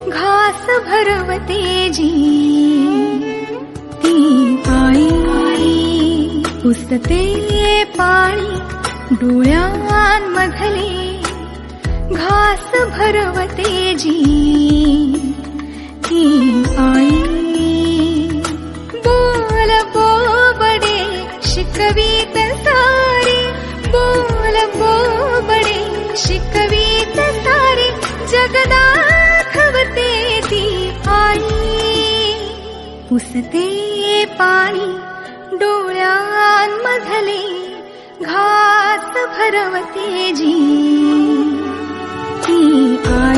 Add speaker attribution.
Speaker 1: घास भरवते जी ती आई, पुसते पाणी डोळ्यांमधले, घास भरवते जी ती आई. बोल बोबडे शिकवीत सारे, बोल बोबडे शिकवीत सारे, जग दाखवते ती आई. पुसते पाणी डोळ्यांमधले, घास भरवते जी ती आई.